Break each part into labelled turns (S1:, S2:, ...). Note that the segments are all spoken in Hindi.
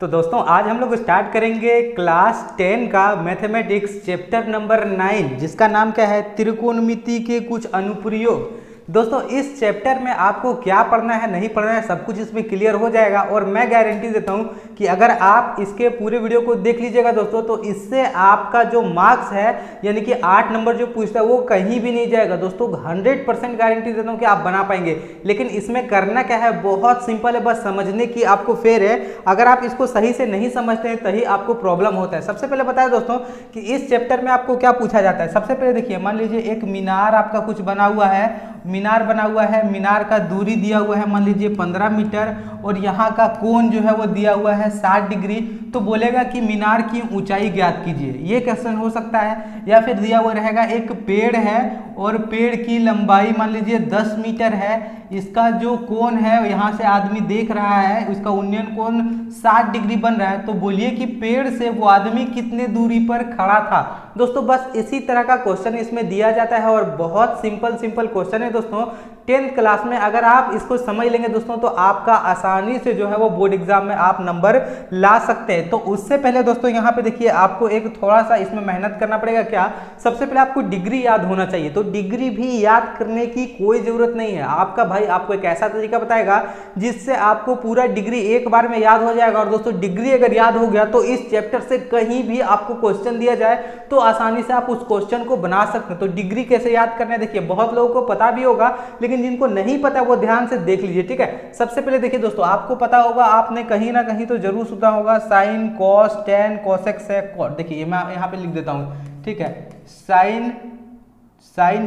S1: तो दोस्तों आज हम लोग स्टार्ट करेंगे क्लास 10 का मैथमेटिक्स चैप्टर नंबर 9 जिसका नाम क्या है त्रिकोणमिति के कुछ अनुप्रयोग। दोस्तों इस चैप्टर में आपको क्या पढ़ना है नहीं पढ़ना है सब कुछ इसमें क्लियर हो जाएगा और मैं गारंटी देता हूं कि अगर आप इसके पूरे वीडियो को देख लीजिएगा दोस्तों तो इससे आपका जो मार्क्स है यानी कि 8 नंबर जो पूछता है वो कहीं भी नहीं जाएगा। दोस्तों 100% गारंटी देता हूं कि आप बना पाएंगे। लेकिन इसमें करना क्या है, बहुत सिंपल है, बस समझने की आपको फेर है। अगर आप इसको सही से नहीं समझते हैं तभी आपको प्रॉब्लम होता है। सबसे पहले बताया दोस्तों कि इस चैप्टर में आपको क्या पूछा जाता है। सबसे पहले देखिए, मान लीजिए एक मीनार आपका कुछ बना हुआ है, मीनार बना हुआ है, मीनार का दूरी दिया हुआ है मान लीजिए 15 मीटर और यहाँ का कोण जो है वो दिया हुआ है 60 डिग्री। तो बोलेगा कि मीनार की ऊंचाई ज्ञात कीजिए, ये क्वेश्चन हो सकता है। या फिर दिया हुआ रहेगा एक पेड़ है और पेड़ की लंबाई मान लीजिए 10 मीटर है, इसका जो कोण है यहाँ से आदमी देख रहा है उसका उन्नयन कोण 60 डिग्री बन रहा है। तो बोलिए कि पेड़ से वो आदमी कितने दूरी पर खड़ा था। दोस्तों बस इसी तरह का क्वेश्चन इसमें दिया जाता है और बहुत सिंपल क्वेश्चन है दोस्तों। 10th क्लास में अगर आप इसको समझ लेंगे दोस्तों तो आपका आसानी से जो है वो बोर्ड एग्जाम में आप नंबर ला सकते हैं। तो उससे पहले दोस्तों यहाँ पे देखिए आपको एक थोड़ा सा इसमें मेहनत करना पड़ेगा। क्या, सबसे पहले आपको डिग्री याद होना चाहिए। तो डिग्री भी याद करने की कोई जरूरत नहीं है। आपका भाई आपको एक ऐसा तरीका बताएगा जिससे आपको पूरा डिग्री एक बार में याद हो जाएगा। और दोस्तों डिग्री अगर याद हो गया तो इस चैप्टर से कहीं भी आपको क्वेश्चन दिया जाए तो आसानी से आप उस क्वेश्चन को बना सकते हैं। तो डिग्री कैसे याद करना है देखिए, बहुत लोगों को पता भी होगा लेकिन जिनको नहीं पता वो ध्यान से देख लीजिए, ठीक है। सबसे पहले देखिए दोस्तों, आपको पता होगा, आपने कहीं ना कहीं तो जरूर सुना होगा साइन, कॉस, टेन, कोसेक, सेक, कॉट। देखिए मैं यहाँ पे लिख देता हूँ, ठीक है, साइन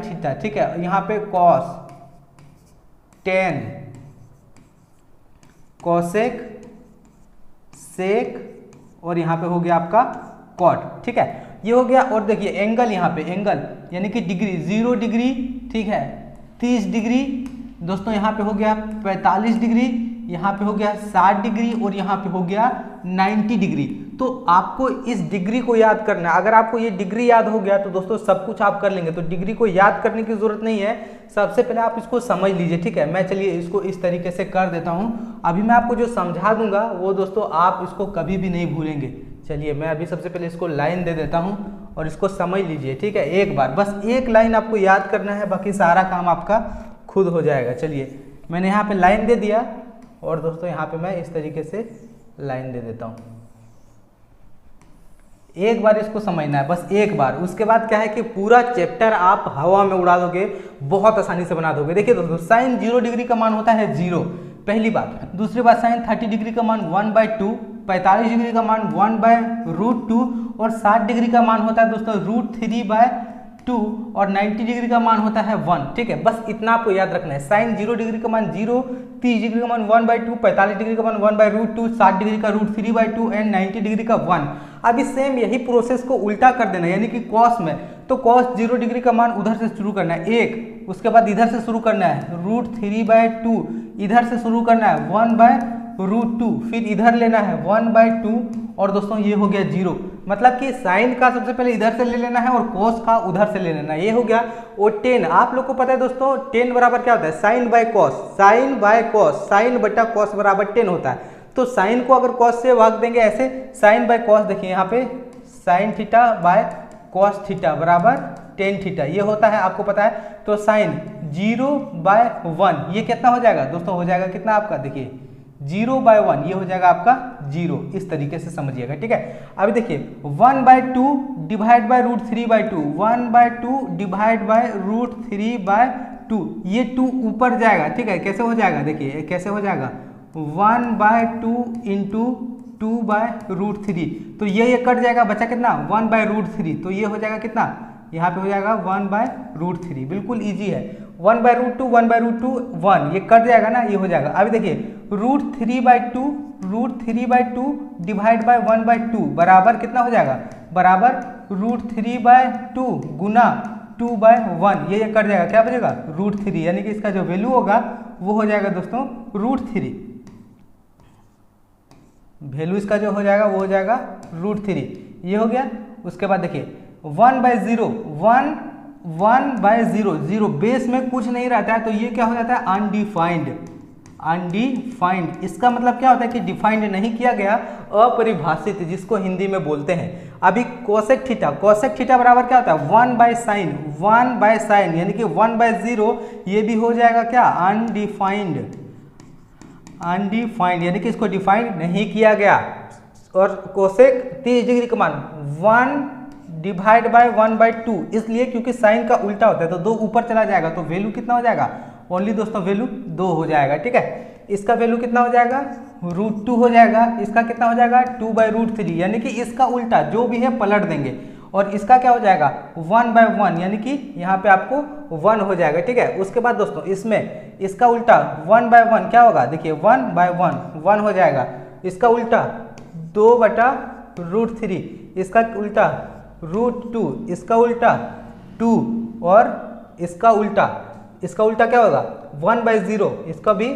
S1: थीटा, ठीक है, यहाँ पे कॉस, टेन, कोसेक, सेक और यहाँ पे हो गया आपका कॉट, ठीक है, ये हो गया। और देखिए एंगल, यहाँ पे एंगल यानी कि डिग्री, 0 डिग्री, ठीक है, 30 डिग्री, दोस्तों यहाँ पे हो गया 45 डिग्री, यहाँ पे हो गया 60 डिग्री और यहाँ पे हो गया 90 डिग्री। तो आपको इस डिग्री को याद करना है। अगर आपको ये डिग्री याद हो गया तो दोस्तों सब कुछ आप कर लेंगे। तो डिग्री को याद करने की जरूरत नहीं है, सबसे पहले आप इसको समझ लीजिए, ठीक है। मैं चलिए इसको इस तरीके से कर देता हूँ। अभी मैं आपको जो समझा दूंगा वो दोस्तों आप इसको कभी भी नहीं भूलेंगे। चलिए मैं अभी सबसे पहले इसको लाइन दे देता हूँ और इसको समझ लीजिए, ठीक है। एक बार बस एक लाइन आपको याद करना है, बाकी सारा काम आपका खुद हो जाएगा। चलिए मैंने यहाँ पे लाइन दे दिया और दोस्तों यहाँ पे मैं इस तरीके से लाइन दे देता हूँ। एक बार इसको समझना है, बस एक बार। उसके बाद क्या है कि पूरा चैप्टर आप हवा में उड़ा दोगे, बहुत आसानी से बना दोगे। देखिए दोस्तों साइन 0 डिग्री का मान होता है 0, पहली बात। दूसरी बात, साइन 30 डिग्री का मान 1/2, 45 डिग्री का मान 1/√2 और 60 डिग्री का मान होता है दोस्तों √3/2 और 90 डिग्री का मान होता है 1, ठीक है। बस इतना आपको याद रखना है। साइन 0 डिग्री का मान 0, 30 डिग्री का मान 1/2, 45 डिग्री का मान 1/√2, 60 डिग्री का √3/2 एंड 90 डिग्री का 1। अभी सेम यही प्रोसेस को उल्टा कर देना है, यानी कि कॉस में। तो कॉस 0 डिग्री का मान उधर से शुरू करना है 1, उसके बाद इधर से शुरू करना है √3/2, इधर से शुरू करना है 1/√2, फिर इधर लेना है 1/2 और दोस्तों ये हो गया 0। मतलब कि साइन का सबसे पहले इधर से ले लेना है और कॉस का उधर से ले लेना है, ये हो गया। और टेन, आप लोग को पता है दोस्तों टेन बराबर क्या होता है, sine by cos, sine by cos, sine बटा कॉस बराबर 10 होता है। तो साइन को अगर कॉस से भाग देंगे ऐसे, साइन बाय कॉस, देखिए यहाँ पे sine theta by cos theta बराबर टेन थीटा, ये होता है, आपको पता है। तो साइन 0/1 ये कितना हो जाएगा दोस्तों, हो जाएगा कितना आपका, देखिए 0/1 ये हो जाएगा आपका 0। इस तरीके से समझिएगा, ठीक है। अभी देखिए 1/2 डिवाइड बाय √3/2, 1/2 डिवाइड बाय √3/2, ये 2 ऊपर जाएगा, ठीक है। कैसे हो जाएगा, देखिए कैसे हो जाएगा, 1/2 इंटू 2/√3। तो ये कट जाएगा, बचा कितना 1/√3। तो ये हो जाएगा कितना, यहाँ पे हो जाएगा 1/√3, बिल्कुल इजी है। 1/√2, 1/√2, 1, ये कट जाएगा ना, ये हो जाएगा। अभी देखिए √3/2 डिवाइड बाय 1/2 बराबर कितना हो जाएगा, बराबर √3/2 गुना 2/1, ये कट जाएगा, क्या बचेगा √3, यानी कि इसका जो वैल्यू होगा वो हो जाएगा दोस्तों √3। वैल्यू इसका जो हो जाएगा वो हो जाएगा √3, ये हो गया। उसके बाद देखिए 1/0, 1/0, 0 बेस में कुछ नहीं रहता है तो ये क्या हो जाता है, अनडिफाइंड। अनडिफाइंड। इसका मतलब क्या होता है कि डिफाइंड नहीं किया गया, अपरिभाषित, जिसको हिंदी में बोलते हैं। अभी कोसेक थीटा बराबर क्या होता है 1 बाय साइन, यानी कि 1/0 ये भी हो जाएगा क्या अनडिफाइंड, यानी कि इसको डिफाइंड नहीं किया गया। और कोसेक 30 डिग्री का मान 1 डिवाइड बाय 1/2, इसलिए क्योंकि साइन का उल्टा होता है तो 2 ऊपर चला जाएगा, तो वैल्यू कितना हो जाएगा, ओनली दोस्तों वैल्यू 2 हो जाएगा। ठीक है, इसका वैल्यू कितना हो जाएगा √2 हो जाएगा, इसका कितना हो जाएगा 2/√3, यानी कि इसका उल्टा जो भी है पलट देंगे, और इसका क्या हो जाएगा 1/1, यानी कि यहाँ पे आपको 1 हो जाएगा। ठीक है, उसके बाद दोस्तों इसमें इसका उल्टा 1/1 क्या होगा, देखिए 1/1 1 हो जाएगा, इसका उल्टा 2/√3, इसका उल्टा √2, इसका उल्टा 2, और इसका उल्टा क्या होगा 1/0, इसका भी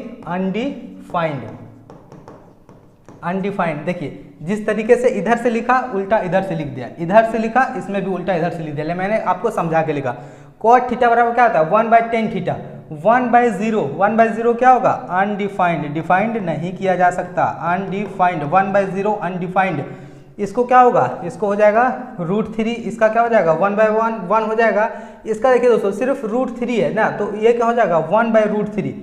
S1: अनडिफाइंड। देखिए जिस तरीके से इधर से लिखा उल्टा इधर से लिख दिया, इधर से लिखा इसमें भी उल्टा इधर से लिख दिया, मैंने आपको समझा के लिखा। cot थीटा बराबर क्या होता है 1/tan थीटा, 1/0 क्या होगा अनडिफाइंड, डिफाइंड नहीं किया जा सकता, अनडिफाइंड 1/0 अनडिफाइंड। इसको क्या होगा, इसको हो जाएगा √3, इसका क्या हो जाएगा 1/1 1 हो जाएगा। इसका देखिए दोस्तों सिर्फ √3 है ना, तो ये क्या हो जाएगा 1/√3।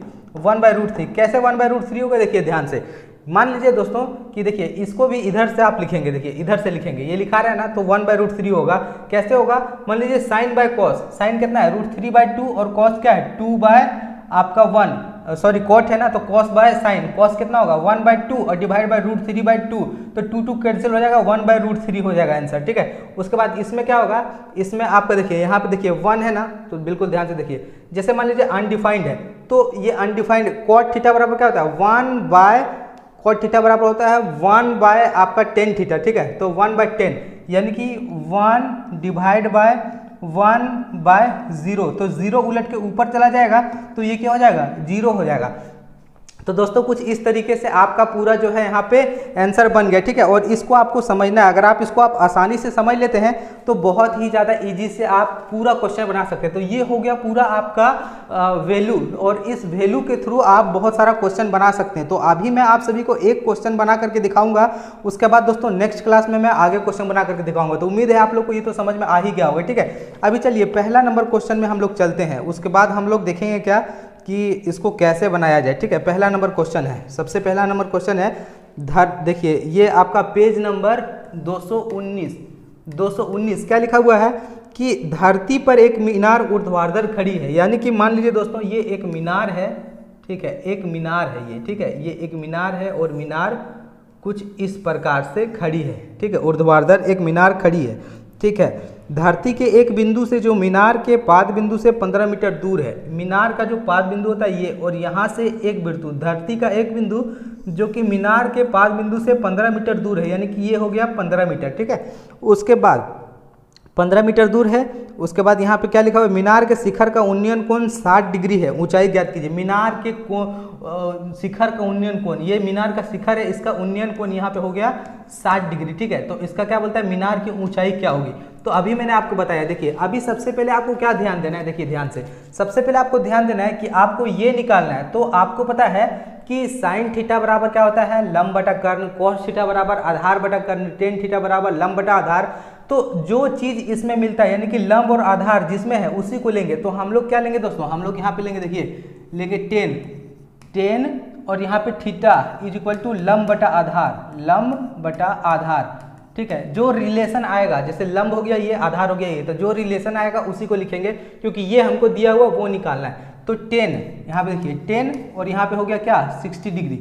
S1: कैसे 1/√3 होगा, देखिए ध्यान से। मान लीजिए दोस्तों कि देखिए इसको भी इधर से आप लिखेंगे, देखिए इधर से लिखेंगे, ये लिखा रहा है ना, तो 1/√3 होगा। कैसे होगा, मान लीजिए साइन बाय कॉस, साइन कितना है √3/2, और कॉस क्या है 2/1, सॉरी कॉट है ना, तो कॉस बाय साइन, कॉस कितना होगा 1/2 और डिवाइड बाय √3/2, तो 2 कैंसिल हो जाएगा, 1/√3 हो जाएगा आंसर। ठीक है, उसके बाद इसमें क्या होगा, इसमें आपका देखिए यहाँ पे देखिए 1 है ना, तो बिल्कुल ध्यान से देखिए, जैसे मान लीजिए अनडिफाइंड है, तो ये अनडिफाइंड cot थीटा बराबर क्या होता है cot थीटा बराबर होता है 1 बाय आपका tan थीटा। ठीक है, तो 1/10, यानी कि 1 डिवाइड बाय 1/0, तो 0 उलट के ऊपर चला जाएगा, तो ये क्या हो जाएगा 0 हो जाएगा। तो दोस्तों कुछ इस तरीके से आपका पूरा जो है यहाँ पे आंसर बन गया। ठीक है, और इसको आपको समझना है, अगर आप इसको आप आसानी से समझ लेते हैं तो बहुत ही ज़्यादा इजी से आप पूरा क्वेश्चन बना सकते हैं। तो ये हो गया पूरा आपका वैल्यू, और इस वैल्यू के थ्रू आप बहुत सारा क्वेश्चन बना सकते हैं। तो अभी मैं आप सभी को एक क्वेश्चन बना करके दिखाऊंगा, उसके बाद दोस्तों नेक्स्ट क्लास में मैं आगे क्वेश्चन बना करके दिखाऊंगा। तो उम्मीद है आप लोग को ये तो समझ में आ ही गया होगा। ठीक है, अभी चलिए पहला नंबर क्वेश्चन में हम लोग चलते हैं, उसके बाद हम लोग देखेंगे क्या कि इसको कैसे बनाया जाए। ठीक है, पहला नंबर क्वेश्चन है, सबसे पहला नंबर क्वेश्चन है देखिए ये आपका पेज नंबर 219 क्या लिखा हुआ है कि धरती पर एक मीनार ऊर्ध्वाधर खड़ी है। यानी कि मान लीजिए दोस्तों ये एक मीनार है, ठीक है, एक मीनार है ये, ठीक है, ये एक मीनार है, और मीनार कुछ इस प्रकार से खड़ी है। ठीक है, ऊर्ध्वाधर एक मीनार खड़ी है। ठीक है, धरती के एक बिंदु से जो मीनार के पाद बिंदु से 15 मीटर दूर है, मीनार का जो पाद बिंदु होता है ये, और यहाँ से एक बिंदु, धरती का एक बिंदु जो कि मीनार के पाद बिंदु से 15 मीटर दूर है, यानी कि ये हो गया 15 मीटर। ठीक है, उसके बाद 15 मीटर दूर है, उसके बाद यहाँ पे क्या लिखा हुआ है, मीनार के शिखर का उन्नयन कोण 60 डिग्री है, ऊंचाई ज्ञात कीजिए। मीनार के शिखर का उन्नयन कोण, ये मीनार का शिखर है, इसका उन्नयन कोण यहाँ पे हो गया 60 डिग्री। ठीक है, तो इसका क्या बोलता है मीनार की ऊंचाई क्या होगी। तो अभी मैंने आपको बताया, देखिए अभी सबसे पहले आपको क्या ध्यान देना है, देखिए ध्यान से, सबसे पहले आपको ध्यान देना है कि आपको ये निकालना है। तो आपको पता है कि साइन थीटा बराबर क्या होता है लंब बटा कर्ण, कॉस थीटा बराबर आधार बटा कर्ण, टेन थीटा बराबर लंब बटा आधार। तो जो चीज इसमें मिलता है यानी कि लंब और आधार जिसमें है उसी को लेंगे। तो हम लोग क्या लेंगे दोस्तों, हम लोग यहाँ पे लेंगे, देखिए लेंगे टेन और यहाँ पे थीटा इज इक्वल टू लंब बटा आधार, लंब बटा आधार। ठीक है, जो रिलेशन आएगा, जैसे लंब हो गया ये, आधार हो गया ये, तो जो रिलेशन आएगा उसी को लिखेंगे, क्योंकि ये हमको दिया हुआ वो निकालना है। तो 10 यहाँ पे देखिए 10 और यहाँ पे हो गया क्या 60 degree,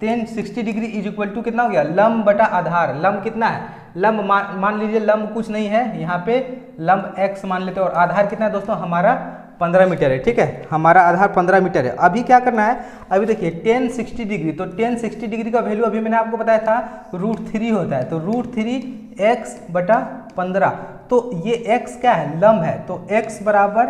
S1: 10 60 degree is equal to कितना हो गया लंब बटा आधार। लंब कितना है, लंब मान लीजिए लंब कुछ नहीं है, यहाँ पे लंब x मान लेते हैं, और आधार कितना है दोस्तों हमारा 15 मीटर है। ठीक है, हमारा आधार 15 मीटर है। अभी क्या करना है, अभी देखिए 10 60 डिग्री, तो 10 60 डिग्री का वैल्यू अभी मैंने आपको बताया था √3 होता है, तो √3 x बटा 15, तो ये x क्या है लंब है, तो x बराबर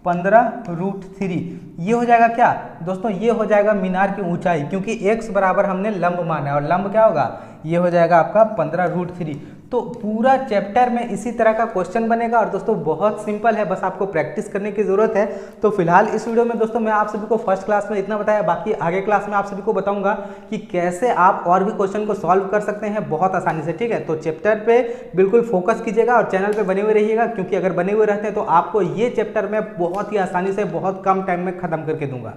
S1: 15 √3, ये हो जाएगा क्या दोस्तों, ये हो जाएगा मीनार की ऊंचाई, क्योंकि x बराबर हमने लंब माना है और लंब क्या होगा, ये हो जाएगा आपका 15√3। तो पूरा चैप्टर में इसी तरह का क्वेश्चन बनेगा और दोस्तों बहुत सिंपल है, बस आपको प्रैक्टिस करने की जरूरत है। तो फिलहाल इस वीडियो में दोस्तों मैं आप सभी को फर्स्ट क्लास में इतना बताया, बाकी आगे क्लास में आप सभी को बताऊंगा कि कैसे आप और भी क्वेश्चन को सॉल्व कर सकते हैं बहुत आसानी से, ठीक है। तो चैप्टर पे बिल्कुल फोकस कीजिएगा और चैनल पे बने हुए रहिएगा, क्योंकि अगर बने हुए रहते हैं तो आपको ये चैप्टर में बहुत ही आसानी से बहुत कम टाइम में खत्म करके दूंगा।